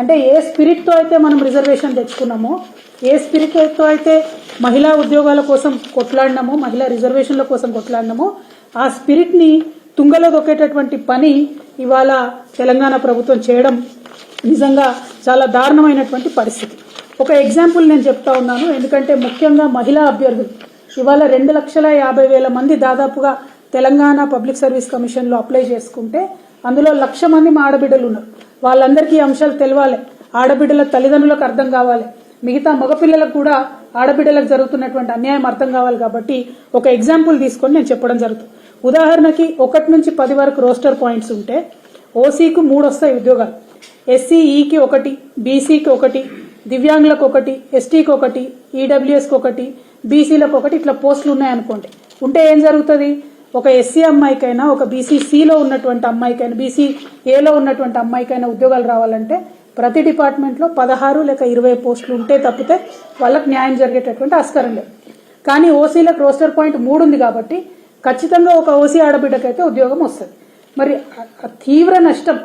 అంటే ఏ స్పిరిట్తో అయితే మనం రిజర్వేషన్ తెచ్చుకున్నామో, ఏ స్పిరిట్తో అయితే మహిళా ఉద్యోగాల కోసం కొట్లాడినామో, మహిళా రిజర్వేషన్ల కోసం కొట్లాడినామో, ఆ స్పిరిట్ని తుంగలో దొక్కేటటువంటి పని ఇవాళ తెలంగాణ ప్రభుత్వం చేయడం నిజంగా చాలా దారుణమైనటువంటి పరిస్థితి. ఒక ఎగ్జాంపుల్ నేను చెప్తా ఉన్నాను, ఎందుకంటే ముఖ్యంగా మహిళా అభ్యర్థులు ఇవాళ 2,50,000 మంది దాదాపుగా తెలంగాణ పబ్లిక్ సర్వీస్ కమిషన్లో అప్లై చేసుకుంటే అందులో 1,00,000 మంది మా ఆడబిడ్డలు ఉన్నారు. వాళ్ళందరికీ అంశాలు తెలవాలి, ఆడబిడ్డల తల్లిదండ్రులకు అర్థం కావాలి, మిగతా మగపిల్లలకు కూడా ఆడబిడ్డలకు జరుగుతున్నటువంటి అన్యాయం అర్థం కావాలి. కాబట్టి ఒక ఎగ్జాంపుల్ తీసుకొని నేను చెప్పడం జరుగుతుంది. ఉదాహరణకి 1 నుంచి 10 వరకు రోస్టర్ పాయింట్స్ ఉంటే ఓసీకి 3 వస్తాయి ఉద్యోగాలు, ఎస్సీఈకి 1, బీసీకి 1, దివ్యాంగులకు 1, ఎస్టీకి 1, ఈడబ్ల్యూఎస్కి 1, బీసీలకు 1, ఇట్లా పోస్టులు ఉన్నాయనుకోండి. ఉంటే ఏం జరుగుతుంది, ఒక ఎస్సీ అమ్మాయికైనా, ఒక బీసీసీలో ఉన్నటువంటి అమ్మాయికైనా, బీసీఏలో ఉన్నటువంటి అమ్మాయికైనా ఉద్యోగాలు రావాలంటే ప్రతి డిపార్ట్మెంట్లో 16 లేక 20 పోస్టులు ఉంటే తప్పితే వాళ్ళకి న్యాయం జరిగేటటువంటి ఆస్కారం లేదు. కానీ ఓసీలకు రోస్టర్ పాయింట్ 3 ఉంది కాబట్టి ఖచ్చితంగా ఒక ఓసీ ఆడబిడ్డకైతే ఉద్యోగం వస్తుంది. మరి తీవ్ర నష్టం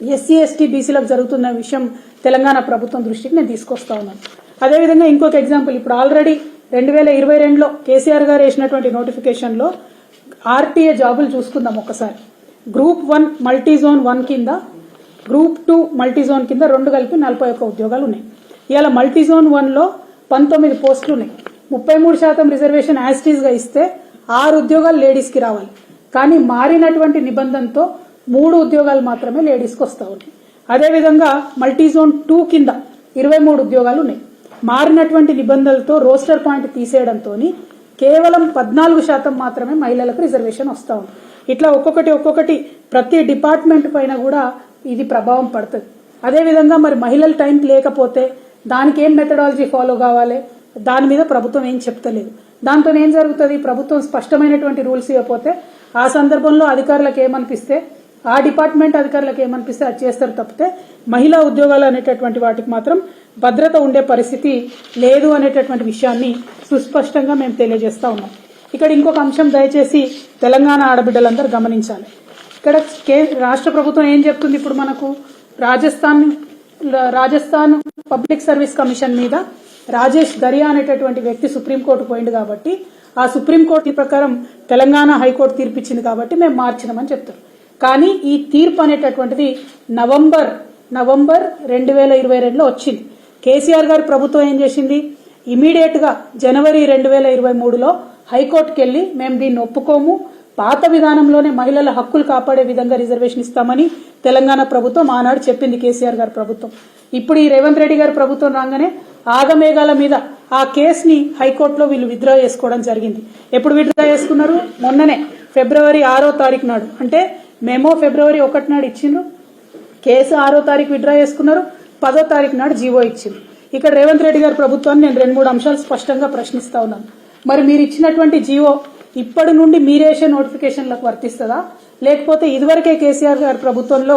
ఎస్సీ ఎస్టీ బీసీలకు జరుగుతున్న విషయం తెలంగాణ ప్రభుత్వం దృష్టికి నేను తీసుకొస్తా ఉన్నాను. అదేవిధంగా ఇంకొక ఎగ్జాంపుల్, ఇప్పుడు ఆల్రెడీ 2022లో కేసీఆర్ గారు వేసినటువంటి నోటిఫికేషన్లో ఆర్టీఏ జాబులు చూసుకుందాం ఒకసారి. గ్రూప్ 1 మల్టీజోన్ 1 కింద, గ్రూప్ 2 మల్టీజోన్ కింద 2 కలిపి 41 ఉద్యోగాలు ఉన్నాయి. ఇవాళ మల్టీజోన్ 1లో 19 పోస్టులు ఉన్నాయి. 33% రిజర్వేషన్ యాస్టీస్గా ఇస్తే 6 ఉద్యోగాలు లేడీస్కి రావాలి. కానీ మారినటువంటి నిబంధనతో 3 ఉద్యోగాలు మాత్రమే లేడీస్కి వస్తూ ఉన్నాయి. అదేవిధంగా మల్టీజోన్ 2 కింద 23 ఉద్యోగాలు ఉన్నాయి. మారినటువంటి నిబంధనలతో రోస్టర్ పాయింట్ తీసేయడంతో కేవలం 14% మాత్రమే మహిళలకు రిజర్వేషన్ వస్తూ ఉంది. ఇట్లా ఒక్కొక్కటి ప్రతి డిపార్ట్మెంట్ పైన కూడా ఇది ప్రభావం పడుతుంది. అదేవిధంగా మరి మహిళల టైం లేకపోతే దానికి ఏం మెథడాలజీ ఫాలో కావాలి, దాని మీద ప్రభుత్వం ఏం చెప్తలేదు. దాంతో ఏం జరుగుతుంది, ప్రభుత్వం స్పష్టమైనటువంటి రూల్స్ ఇవ్వకపోతే ఆ సందర్భంలో అధికారులకు ఏమనిపిస్తే, ఆ డిపార్ట్మెంట్ అధికారులకు ఏమనిపిస్తే అది చేస్తారు తప్పితే మహిళా ఉద్యోగాలు అనేటటువంటి వాటికి మాత్రం భద్రత ఉండే పరిస్థితి లేదు అనేటటువంటి విషయాన్ని సుస్పష్టంగా మేము తెలియజేస్తా ఉన్నాం. ఇక్కడ ఇంకొక అంశం దయచేసి తెలంగాణ ఆడబిడ్డలందరూ గమనించాలి. ఇక్కడ రాష్ట్ర ప్రభుత్వం ఏం చెప్తుంది, ఇప్పుడు మనకు రాజస్థాన్ పబ్లిక్ సర్వీస్ కమిషన్ మీద రాజేష్ దరియా అనేటటువంటి వ్యక్తి సుప్రీంకోర్టు పోయింది కాబట్టి ఆ సుప్రీంకోర్టు ప్రకారం తెలంగాణ హైకోర్టు తీర్పు ఇచ్చింది కాబట్టి మేము మార్చినామని చెప్తారు. కానీ ఈ తీర్పు అనేటటువంటిది నవంబర్ 2022లో వచ్చింది. కేసీఆర్ గారి ప్రభుత్వం ఏం చేసింది, ఇమీడియట్ గా జనవరి 2023లో హైకోర్టుకి వెళ్లి మేము దీన్ని ఒప్పుకోము, పాత విధానంలోనే మహిళల హక్కులు కాపాడే విధంగా రిజర్వేషన్ ఇస్తామని తెలంగాణ ప్రభుత్వం ఆనాడు చెప్పింది కేసీఆర్ గారి ప్రభుత్వం. ఇప్పుడు ఈ రేవంత్ రెడ్డి గారి ప్రభుత్వం రాగానే ఆగమేఘాల మీద ఆ కేసుని హైకోర్టులో వీళ్ళు విత్డ్రా చేసుకోవడం జరిగింది. ఎప్పుడు విత్డ్రా చేసుకున్నారు, మొన్ననే ఫిబ్రవరి 6వ తారీఖు నాడు, అంటే మేమో ఫిబ్రవరి 1 నాడు ఇచ్చిండ్రు, కేసు 6వ తారీఖు విత్డ్రా చేసుకున్నారు, 10వ తారీఖు నాడు జీవో ఇచ్చింది. ఇక్కడ రేవంత్ రెడ్డి గారి ప్రభుత్వాన్ని నేను 2-3 అంశాలు స్పష్టంగా ప్రశ్నిస్తా ఉన్నాను. మరి మీరు ఇచ్చినటువంటి జీవో ఇప్పటి నుండి మీరేసే నోటిఫికేషన్లకు వర్తిస్తుందా, లేకపోతే ఇదివరకే కేసీఆర్ గారి ప్రభుత్వంలో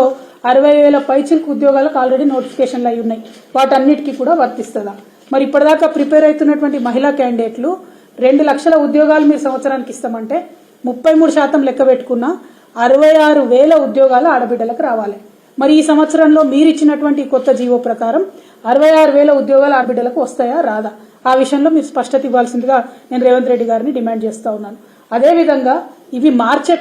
60,000 పైచిలకు ఉద్యోగాలకు ఆల్రెడీ నోటిఫికేషన్లు అయి ఉన్నాయి, వాటన్నిటికీ కూడా వర్తిస్తుందా? మరి ఇప్పటిదాకా ప్రిపేర్ అవుతున్నటువంటి మహిళా క్యాండిడేట్లు 2 లక్షల ఉద్యోగాలు మీరు సంవత్సరానికి ఇస్తామంటే 33% లెక్క పెట్టుకున్న 66,000 ఉద్యోగాలు ఆడబిడ్డలకు రావాలి. మరి ఈ సంవత్సరంలో మీరు ఇచ్చినటువంటి కొత్త జీవో ప్రకారం 66,000 ఉద్యోగాలు ఆడబిడ్డలకు వస్తాయా రాదా? ఆ విషయంలో మీరు స్పష్టత ఇవ్వాల్సిందిగా నేను రేవంత్ రెడ్డి గారిని డిమాండ్ చేస్తా ఉన్నాను. అదేవిధంగా ఇవి మార్చే